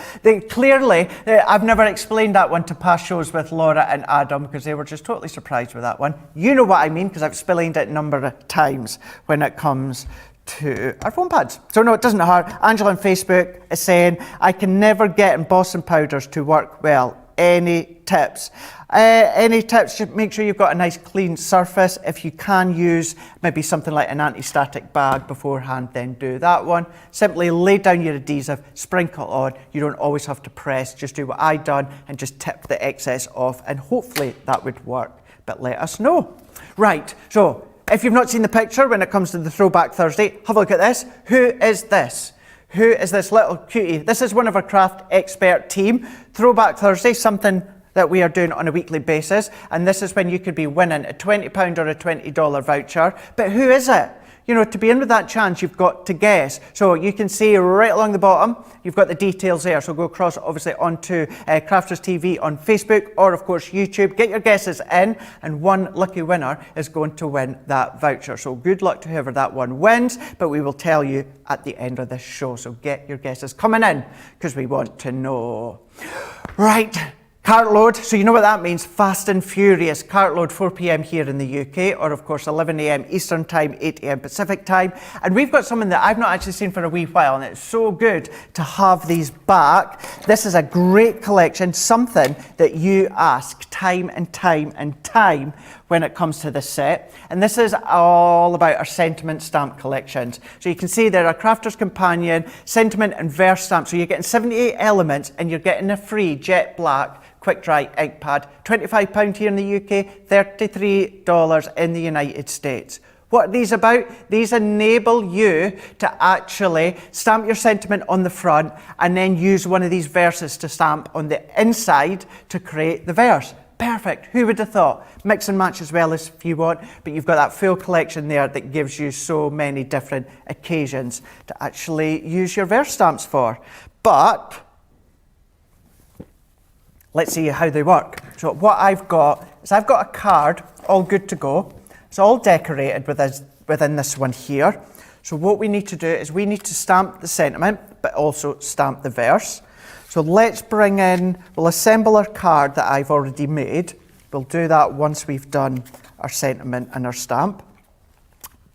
Speaker 1: Clearly, I've never explained that one to past shows with Laura and Adam because they were just totally surprised with that one. You know what I mean because I've explained it a number of times when it comes to our foam pads. So no, it doesn't hurt. Angela on Facebook is saying, I can never get embossing powders to work well. Any tips? Any tips? Just make sure you've got a nice clean surface. If you can use maybe something like an anti-static bag beforehand, then do that one. Simply lay down your adhesive, sprinkle on. You don't always have to press. Just do what I've done and just tip the excess off, and hopefully that would work. But let us know. Right, so if you've not seen the picture when it comes to the Throwback Thursday, have a look at this. Who is this? Who is this little cutie? This is one of our craft expert team. Throwback Thursday, something that we are doing on a weekly basis. And this is when you could be winning a £20 or a $20 voucher. But who is it? You know, to be in with that chance, you've got to guess. So you can see right along the bottom, you've got the details there. So go across, obviously, onto Crafters TV on Facebook or, of course, YouTube. Get your guesses in, and one lucky winner is going to win that voucher. So good luck to whoever that one wins, but we will tell you at the end of this show. So get your guesses coming in, because we want to know. Right. Cartload, so you know what that means, Fast and Furious. Cartload, 4 p.m. here in the UK, or of course 11 a.m. Eastern Time, 8 a.m. Pacific Time. And we've got something that I've not actually seen for a wee while, and it's so good to have these back. This is a great collection, something that you ask time and time and time when it comes to this set. And this is all about our sentiment stamp collections. So you can see there are Crafter's Companion, Sentiment and Verse stamps. So you're getting 78 elements and you're getting a free jet black quick dry ink pad. £25 here in the UK, $33 in the United States. What are these about? These enable you to actually stamp your sentiment on the front and then use one of these verses to stamp on the inside to create the verse. Perfect. Who would have thought? Mix and match as well as if you want, but you've got that full collection there that gives you so many different occasions to actually use your verse stamps for. But let's see how they work. So what I've got is I've got a card all good to go. It's all decorated within this one here. So what we need to do is we need to stamp the sentiment, but also stamp the verse. So let's bring in, we'll assemble our card that I've already made. We'll do that once we've done our sentiment and our stamp.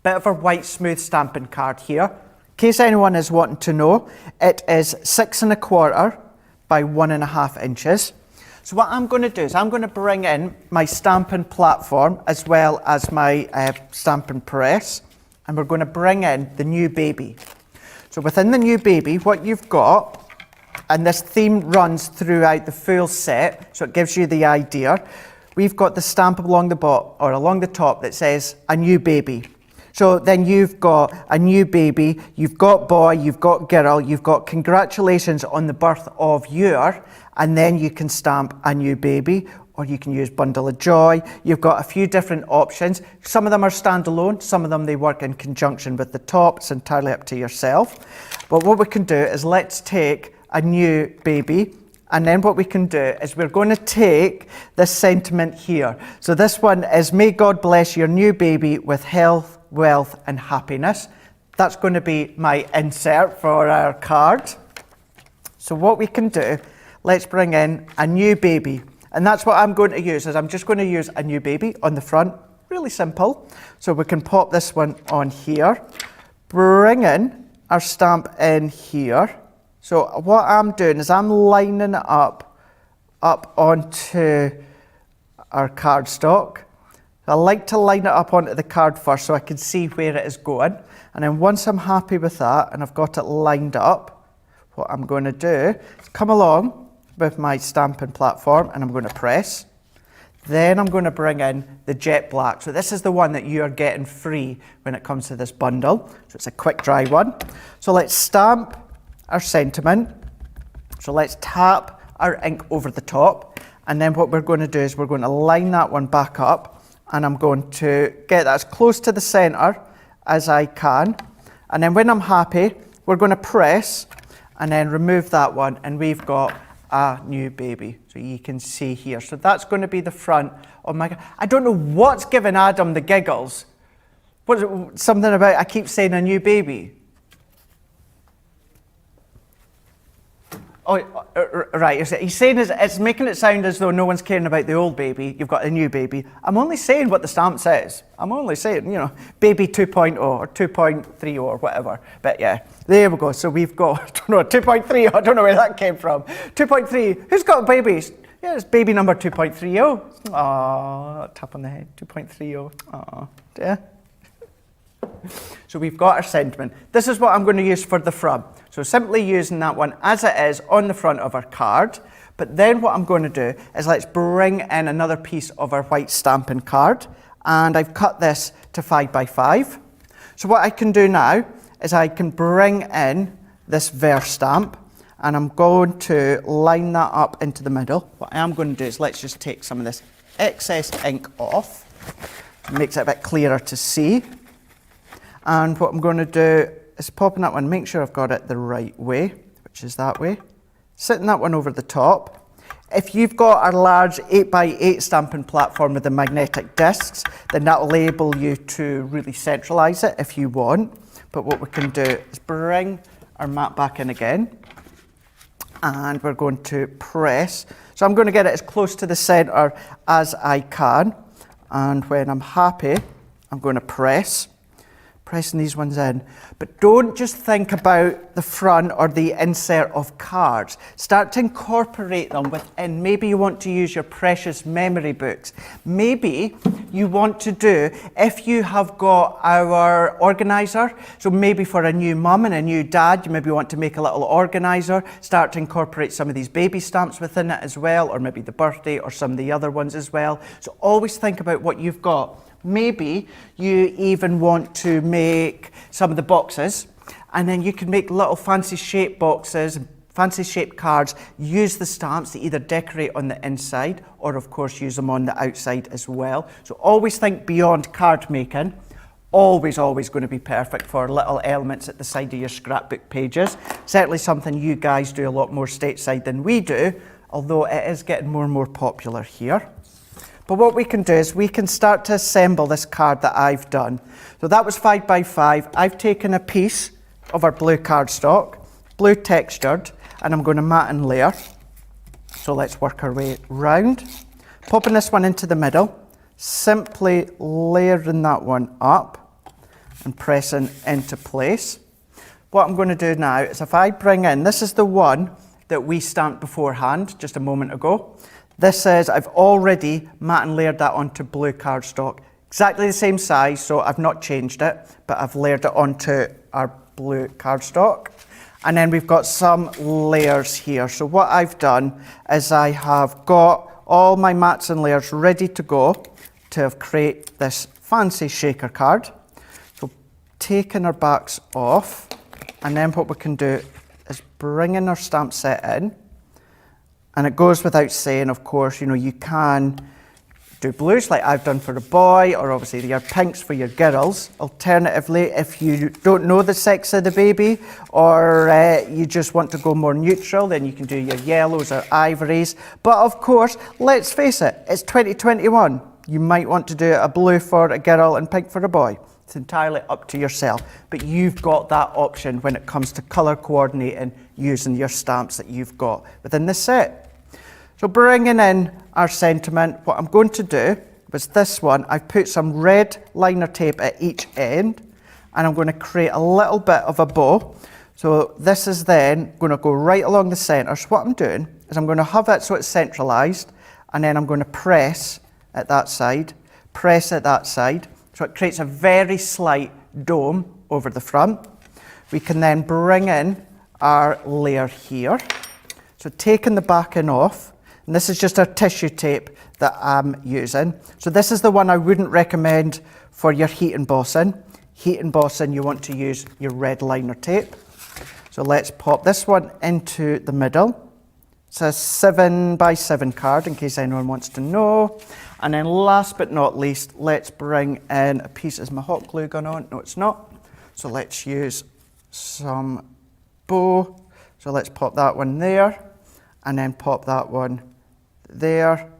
Speaker 1: Bit of a white smooth stamping card here. In case anyone is wanting to know, it is 6 1/4 by 1.5 inches. So what I'm going to do is I'm going to bring in my stamping platform as well as my stamping press, and we're going to bring in the New Baby. So within the New Baby, what you've got, and this theme runs throughout the full set, so it gives you the idea. We've got the stamp along the bottom or along the top that says a new baby. So then you've got a new baby, you've got boy, you've got girl, you've got congratulations on the birth of your, and then you can stamp a new baby, or you can use bundle of joy. You've got a few different options. Some of them are standalone, some of them they work in conjunction with the top. It's entirely up to yourself. But what we can do is let's take a new baby, and then what we can do is we're going to take this sentiment here. So this one is, may God bless your new baby with health, wealth and happiness. That's going to be my insert for our card. So what we can do, let's bring in a new baby, and that's what I'm going to use. Is I'm just going to use a new baby on the front. Really simple. So we can pop this one on here, bring in our stamp in here. So what I'm doing is I'm lining it up onto our cardstock. I like to line it up onto the card first so I can see where it is going. And then once I'm happy with that and I've got it lined up, what I'm going to do is come along with my stamping platform and I'm going to press. Then I'm going to bring in the jet black. So this is the one that you are getting free when it comes to this bundle. So it's a quick dry one. So let's stamp our sentiment. So let's tap our ink over the top. And then what we're going to do is we're going to line that one back up. And I'm going to get that as close to the center as I can. And then when I'm happy, we're going to press and then remove that one. And we've got a new baby. So you can see here. So that's going to be the front of my... I don't know what's giving Adam the giggles. What is it? Something about, I keep saying a new baby. Oh, right. He's saying it's making it sound as though no one's caring about the old baby. You've got a new baby. I'm only saying what the stamp says. I'm only saying, you know, baby 2.0 or 2.3 or whatever. But yeah, there we go. So we've got, I don't know, 2.3. I don't know where that came from. 2.3. Who's got babies? Yeah, it's baby number 2.30. Aw, tap on the head. 2.30. Aw, yeah. So we've got our sentiment. This is what I'm going to use for the front. So simply using that one as it is on the front of our card. But then what I'm going to do is let's bring in another piece of our white stamping card. And I've cut this to 5 by 5. So what I can do now is I can bring in this verse stamp. And I'm going to line that up into the middle. What I am going to do is let's just take some of this excess ink off. It makes it a bit clearer to see. And what I'm going to do is popping that one, make sure I've got it the right way, which is that way. Sitting that one over the top. If you've got our large 8x8 stamping platform with the magnetic discs, then that will enable you to really centralise it if you want. But what we can do is bring our mat back in again. and we're going to press. So I'm going to get it as close to the center as I can, and when I'm happy, I'm going to pressing these ones in. But don't just think about the front or the insert of cards. Start to incorporate them within. Maybe you want to use your precious memory books. Maybe you want to do, if you have got our organizer, so maybe for a new mum and a new dad, you maybe want to make a little organizer, start to incorporate some of these baby stamps within it as well, or maybe the birthday or some of the other ones as well. So always think about what you've got. Maybe you even want to make some of the boxes, and then you can make little fancy shaped boxes, fancy shaped cards. Use the stamps to either decorate on the inside or of course use them on the outside as well. So always think beyond card making. Always going to be perfect for little elements at the side of your scrapbook pages. Certainly something you guys do a lot more stateside than we do, although it is getting more and more popular here. But what we can do is we can start to assemble this card that I've done. So that was 5 by 5. I've taken a piece of our blue cardstock, blue textured, and I'm going to mat and layer. So let's work our way round. Popping this one into the middle, simply layering that one up and pressing into place. What I'm going to do now is if I bring in, this is the one that we stamped beforehand just a moment ago. This says I've already mat and layered that onto blue cardstock. Exactly the same size, so I've not changed it, but I've layered it onto our blue cardstock. And then we've got some layers here. So what I've done is I have got all my mats and layers ready to go to create this fancy shaker card. So taking our backs off, and then what we can do is bring in our stamp set in. And it goes without saying, of course, you can do blues like I've done for a boy, or obviously your pinks for your girls. Alternatively, if you don't know the sex of the baby, or you just want to go more neutral, then you can do your yellows or ivories. But of course, let's face it, it's 2021. You might want to do a blue for a girl and pink for a boy. It's entirely up to yourself, but you've got that option when it comes to colour coordinating using your stamps that you've got within the set. So bringing in our sentiment, what I'm going to do was this one, I've put some red liner tape at each end, and I'm going to create a little bit of a bow. So this is then going to go right along the centre. So what I'm doing is I'm going to have it so it's centralised, and then I'm going to press at that side, press at that side. So it creates a very slight dome over the front. We can then bring in our layer here. So taking the backing off, and this is just our tissue tape that I'm using. So this is the one I wouldn't recommend for your heat embossing. Heat embossing, you want to use your red liner tape. So let's pop this one into the middle. It's a 7 by 7 card in case anyone wants to know. And then last but not least, let's bring in a piece. Is my hot glue gun on? No, it's not. So let's use some bow. So let's pop that one there, and then pop that one there.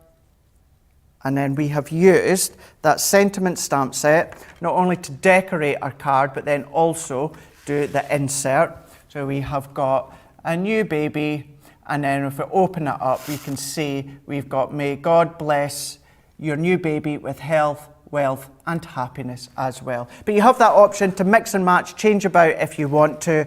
Speaker 1: And then we have used that sentiment stamp set, not only to decorate our card, but then also do the insert. So we have got a new baby, and then if we open it up, we can see we've got "May God bless your new baby with health, wealth and happiness" as well. But you have that option to mix and match, change about if you want to,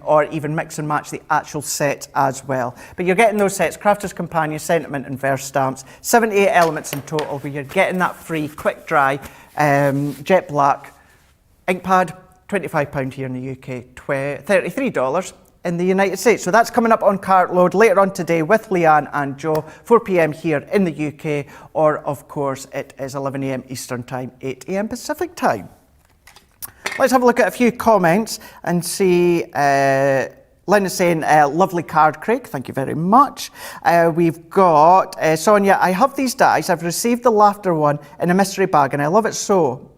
Speaker 1: or even mix and match the actual set as well. But you're getting those sets, Crafter's Companion, Sentiment and Verse stamps, 78 elements in total, where you're getting that free, quick dry, jet black ink pad, £25 here in the UK, $33 in the United States. So that's coming up on Cartload later on today with Leanne and Joe, 4 p.m. here in the UK, or of course it is 11 a.m. Eastern Time, 8 a.m. Pacific Time. Let's have a look at a few comments and see. Lynn is saying, lovely card, Craig. Thank you very much. We've got Sonia, I have these dies. I've received the laughter one in a mystery bag and I love it so.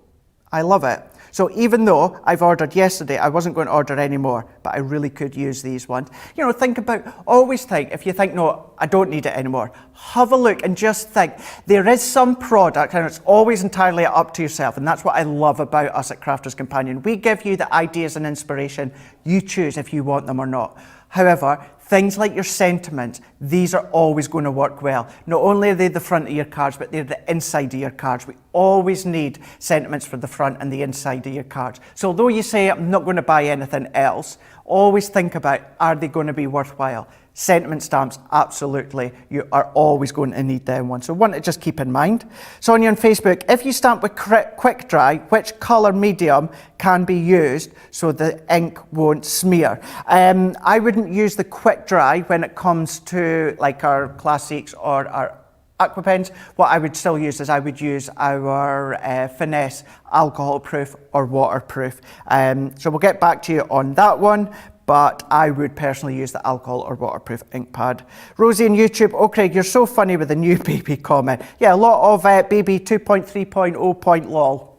Speaker 1: I love it. So even though I've ordered yesterday, I wasn't going to order any more, but I really could use these ones. You know, think about, always think, if you think, no, I don't need it anymore, have a look and just think, there is some product, and it's always entirely up to yourself, and that's what I love about us at Crafter's Companion. We give you the ideas and inspiration. You choose if you want them or not. However, things like your sentiments, these are always going to work well. Not only are they the front of your cards, but they're the inside of your cards. We always need sentiments for the front and the inside of your cards. So although you say, I'm not going to buy anything else, always think about, are they going to be worthwhile? Sentiment stamps, absolutely. You are always going to need them one. So one to just keep in mind. Sonia on Facebook, if you stamp with quick dry, which colour medium can be used so the ink won't smear? I wouldn't use the quick dry when it comes to like our classics or our aqua pens. What I would still use is I would use our Finesse alcohol proof or waterproof. So we'll get back to you on that one. But I would personally use the alcohol or waterproof ink pad. Rosie on YouTube, oh Craig, you're so funny with the new baby comment. Yeah, a lot of baby 2.3.0 lol.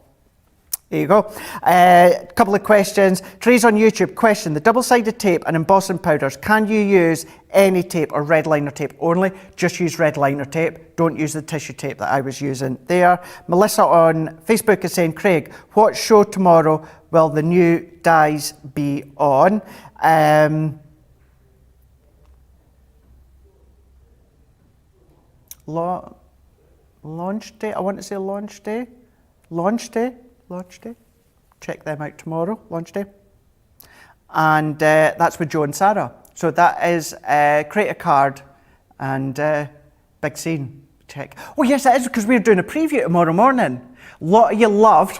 Speaker 1: There you go. A couple of questions. Trace on YouTube, question, the double-sided tape and embossing powders, can you use any tape or red liner tape only? Just use red liner tape. Don't use the tissue tape that I was using there. Melissa on Facebook is saying, Craig, what show tomorrow will the new dies be on? Launch day, I want to say launch day. Launch day. Check them out tomorrow, launch day. And that's with Joe and Sarah. So that is create a card and big scene. Check. Oh yes, it is because we're doing a preview tomorrow morning. A lot of you loved.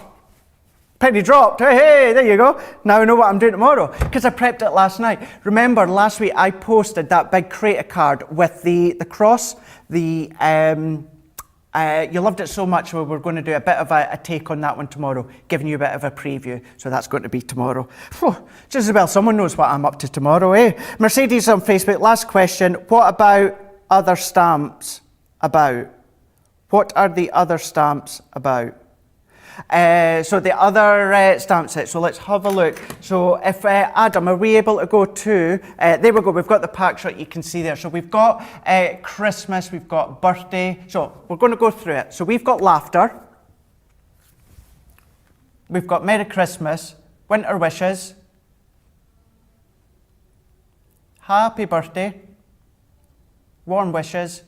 Speaker 1: Penny dropped. Hey, there you go. Now I know what I'm doing tomorrow because I prepped it last night. Remember last week I posted that big create a card with the cross. You loved it so much, so we're going to do a bit of a take on that one tomorrow, giving you a bit of a preview. So that's going to be tomorrow. Whew, just as well someone knows what I'm up to tomorrow, eh? Mercedes on Facebook, last question. What about other stamps about? What are the other stamps about? So the other stamp set, so let's have a look. So if, Adam, are we able to go to, there we go, we've got the pack shot you can see there. So we've got Christmas, we've got birthday. So we're going to go through it. So we've got laughter. We've got Merry Christmas, winter wishes, happy birthday, warm wishes,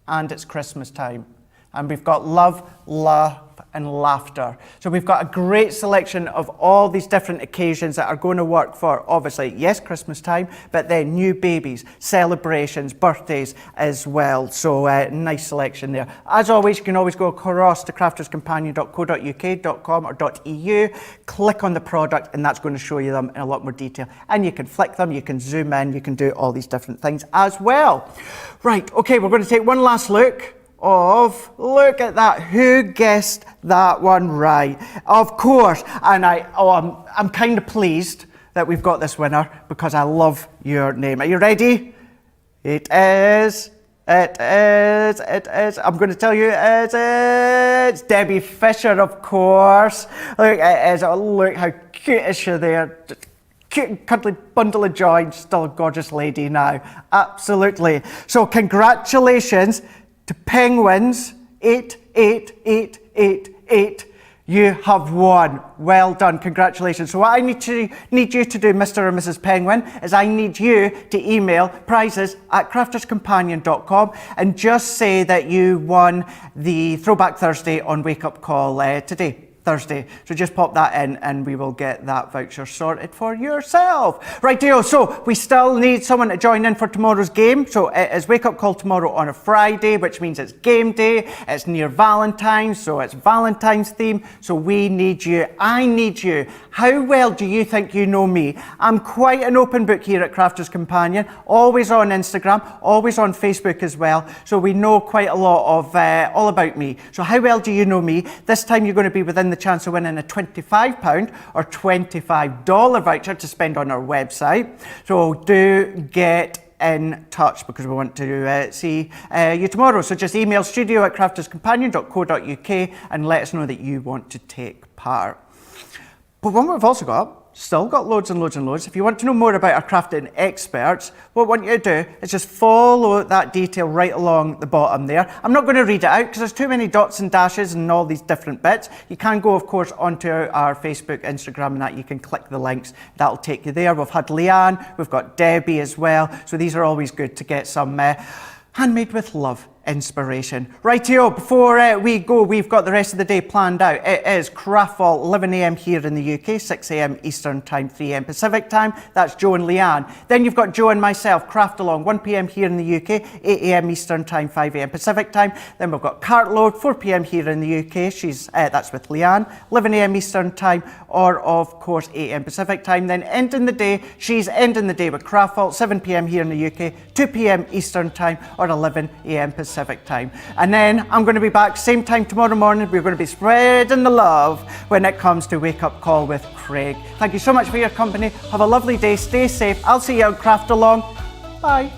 Speaker 1: and it's Christmas time. And we've got love, laugh, and laughter. So we've got a great selection of all these different occasions that are going to work for, obviously, yes, Christmas time, but then new babies, celebrations, birthdays as well. So nice selection there. As always, you can always go across to crafterscompanion.co.uk.com or .eu, click on the product, and that's going to show you them in a lot more detail. And you can flick them, you can zoom in, you can do all these different things as well. Right, okay, we're going to take one last look look at that, who guessed that one right? Of course, and I'm kind of pleased that we've got this winner because I love your name. Are you ready? It is, I'm going to tell you, it's Debbie Fisher, of course. Look, it is, look how cute is she there. Cute, cuddly bundle of joy, still a gorgeous lady now. Absolutely. So congratulations to Penguins 88888. You have won. Well done. Congratulations. So what I need you to do, Mr. or Mrs. Penguin, is I need you to email prizes@crafterscompanion.com and just say that you won the Throwback Thursday on Wake Up Call today. Thursday. So just pop that in and we will get that voucher sorted for yourself. Right, deal. So we still need someone to join in for tomorrow's game. So it is Wake Up Call tomorrow on a Friday, which means it's game day. It's near Valentine's, so it's Valentine's theme. So we need you. I need you. How well do you think you know me? I'm quite an open book here at Crafters Companion. Always on Instagram, always on Facebook as well. So we know quite a lot of all about me. So how well do you know me? This time you're going to be within the chance of winning a £25 or $25 voucher to spend on our website. So do get in touch because we want to see you tomorrow. So just email studio@crafterscompanion.co.uk and let us know that you want to take part. But one we've also still got loads and loads and loads. If you want to know more about our crafting experts, what I want you to do is just follow that detail right along the bottom there. I'm not going to read it out because there's too many dots and dashes and all these different bits. You can go, of course, onto our Facebook, Instagram and that. You can click the links. That'll take you there. We've had Leanne, we've got Debbie as well. So these are always good to get some handmade with love inspiration. Rightio, before we go, we've got the rest of the day planned out. It is Craftfall, 11 a.m. here in the UK, 6 a.m. Eastern Time, 3 a.m. Pacific Time. That's Joe and Leanne. Then you've got Joe and myself, Craft Along, 1 p.m. here in the UK, 8 a.m. Eastern Time, 5 a.m. Pacific Time. Then we've got Cartload, 4 p.m. here in the UK. That's with Leanne, 11 a.m. Eastern Time, or of course 8 a.m. Pacific Time. Then ending the day, she's ending the day with Craftfall, 7 p.m. here in the UK, 2 p.m. Eastern Time, or 11 a.m. Pacific Time. And then I'm going to be back same time tomorrow morning. We're going to be spreading the love when it comes to Wake Up Call with Craig. Thank you so much for your company. Have a lovely day. Stay safe. I'll see you on Craft Along. Bye.